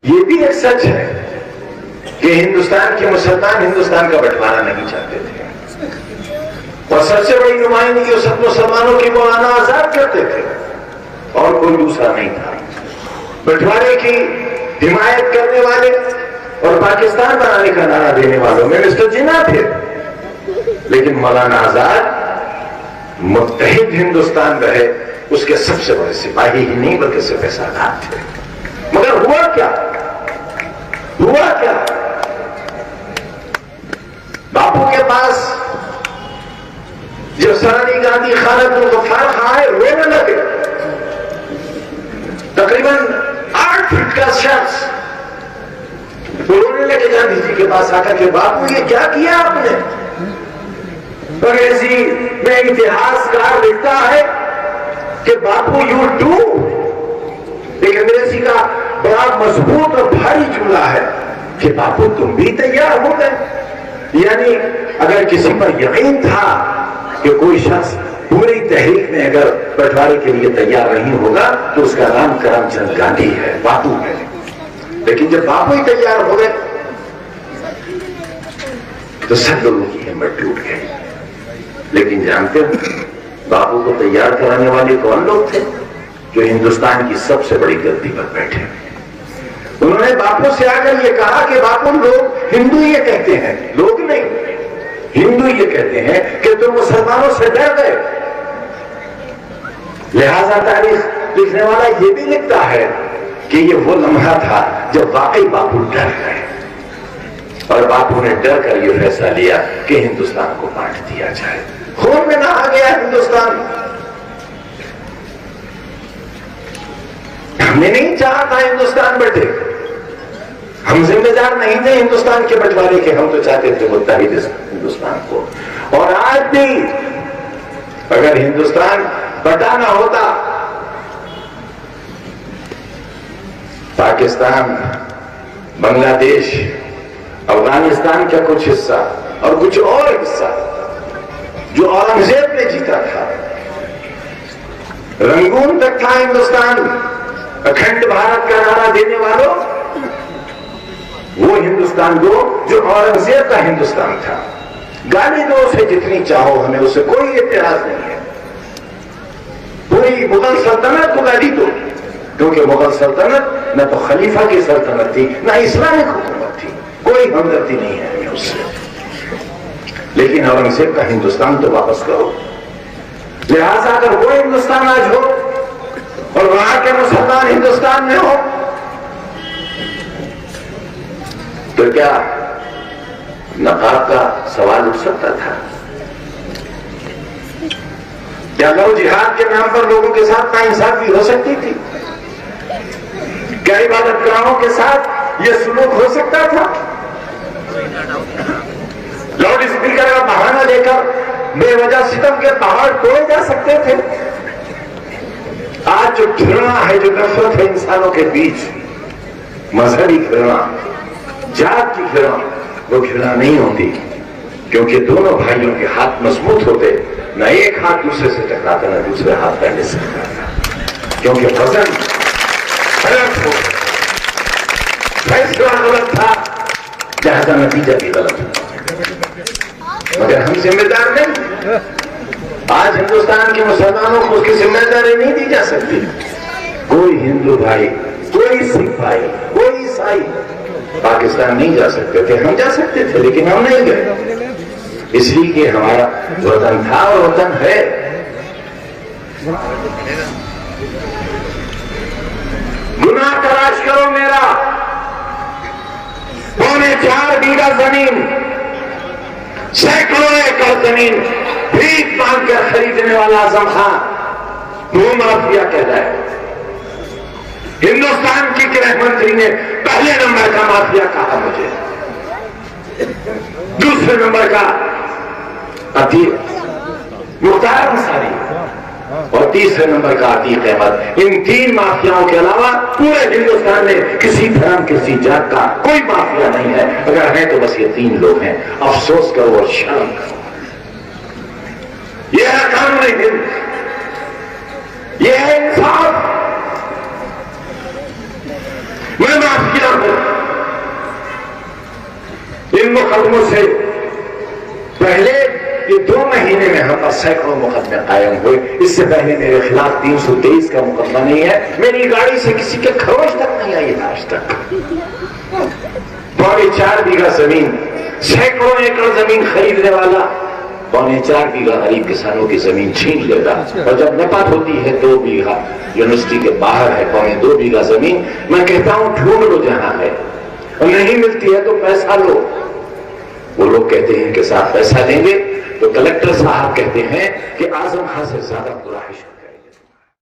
ये भी एक सच है कि हिंदुस्तान के मुसलमान हिंदुस्तान का बंटवारा नहीं चाहते थे और सबसे बड़ी नुमाइंदगी उस मुसलमानों की मौलाना आजाद करते थे और कोई दूसरा नहीं था। बंटवारे की हिमायत करने वाले और पाकिस्तान बनाने का नारा देने वालों में मिस्टर जिन्ना थे, लेकिन मौलाना आजाद मुत्तहिद हिंदुस्तान रहे, उसके सबसे बड़े सिपाही ही नहीं बल्कि सिपहसालार थे। मगर हुआ क्या? बापू के पास जब सरानी गांधी खालिद गफ्फार खां आए, रोने लगे। तकरीबन 8 फीट का शख्स रोने लगे गांधी जी के पास आकर के, बापू ये क्या किया आपने? अंग्रेजी में इतिहासकार लिखता है कि बापू यू डू, एक अंग्रेजी का बड़ा मजबूत और भारी जुमला है कि बापू तुम भी तैयार हो गए। यानी अगर किसी पर यकीन था कि कोई शख्स पूरी तहरीक में अगर बंटवारे के लिए तैयार नहीं होगा तो उसका नाम करमचंद गांधी है, बापू है। लेकिन जब बापू ही तैयार हो गए तो सब लोगों की हिम्मत टूट गई। लेकिन जानते हो बापू को तैयार कराने वाले कौन लोग थे? जो हिंदुस्तान की सबसे बड़ी गलती पर बैठे। उन्होंने बापू से आकर ये कहा कि बापू लोग हिंदू ये कहते हैं, लोग नहीं, हिंदू ये कहते हैं कि तुम मुसलमानों से डर गए। लिहाजा तारीख लिखने वाला ये भी लिखता है कि ये वो लम्हा था जब वाकई बापू डर गए और बापू ने डर कर यह फैसला लिया कि हिंदुस्तान को बांट दिया जाए। खून में नहा गया हिंदुस्तान। हमने नहीं चाहा था हिंदुस्तान बटे, हम जिम्मेदार नहीं थे हिंदुस्तान के बंटवारे के, हम तो चाहते थे मुत्तहिद हिंदुस्तान को। और आज भी अगर हिंदुस्तान बटाना होता, पाकिस्तान, बांग्लादेश, अफगानिस्तान का कुछ हिस्सा और कुछ और हिस्सा जो औरंगजेब ने जीता था, रंगून तक था हिंदुस्तान, अखंड भारत का नारा देने वालों, वो हिंदुस्तान को जो औरंगजेब का हिंदुस्तान था। गाली दो उसे जितनी चाहो, हमें उससे कोई इत्तेराज नहीं है। पूरी मुगल सल्तनत को गाली दो, क्योंकि मुगल सल्तनत न तो खलीफा की सल्तनत थी न इस्लामिक हुकूमत थी, कोई हमदर्दी नहीं है हमें उससे। लेकिन औरंगजेब का हिंदुस्तान तो वापस करो। लिहाजा अगर वो हिंदुस्तान आज हो और वहां के मुसलमान हिंदुस्तान में हो तो क्या नकाब का सवाल उठ सकता था? क्या लव जिहाद के नाम पर लोगों के साथ नाइंसाफी हो सकती थी? क्या इबादतगाहों के साथ यह सुलूक हो सकता था? लाउड स्पीकर का बहाना लेकर बेवजह सितम के पहाड़ तोड़े जा सकते थे? आज जो घृणा है, जो नफरत है इंसानों के बीच, मजहबी घृणा, जात की घृणा, वो घृणा नहीं होती, क्योंकि दोनों भाइयों के हाथ मजबूत होते, न एक हाथ दूसरे से टकराता न दूसरे हाथ पहले से टकराता, क्योंकि वजन गलत हो, फैसला गलत था, लिहाजा नतीजा भी गलत हुआ। मगर हम जिम्मेदार नहीं। आज हिंदुस्तान के मुसलमानों को उसकी जिम्मेदारी नहीं दी जा सकती। कोई हिंदू भाई, कोई सिख भाई, कोई ईसाई पाकिस्तान नहीं जा सकते थे। हम जा सकते थे लेकिन हम नहीं गए, इसलिए कि हमारा वतन था और वतन है। गुनाह तलाश करो मेरा, 4.25 बीघा जमीन, सैकड़ों एकड़ जमीन भीख मांगकर खरीदने वाला आजम खान वो माफिया कहता है। हिंदुस्तान की गृह मंत्री ने पहले नंबर का माफिया कहा मुझे, दूसरे नंबर का अतीक मुख्तार अंसारी और तीसरे नंबर का अतीक अहमद। इन 3 माफियाओं के अलावा पूरे हिंदुस्तान में किसी धर्म किसी जात का कोई माफिया नहीं है। अगर है तो बस ये 3 लोग हैं। अफसोस करो और शर्म करो। यह है कानून हिंद, यह है इंसाफ। मैं माफिया हूं मुकदमों से पहले ये 2 महीने में हम पर सैकड़ों मुकदमे कायम हुए। इससे पहले मेरे खिलाफ 323 का मुकदमा नहीं है। मेरी गाड़ी से किसी के खरोच तक नहीं आई आज तक। 4.25 बीघा जमीन, सैकड़ों एकड़ जमीन खरीदने वाला 4.25 बीघा गरीब किसानों की जमीन छीन लेता, और जब नपत होती है 2 बीघा, यूनिवर्सिटी के बाहर है 2.25 बीघा जमीन, मैं कहता हूं ढूंढ लो जहां है, और नहीं मिलती है तो पैसा लो। वो लोग कहते हैं कि साहब पैसा देंगे, तो कलेक्टर साहब कहते हैं कि आजम खां से ज्यादा बुरा है।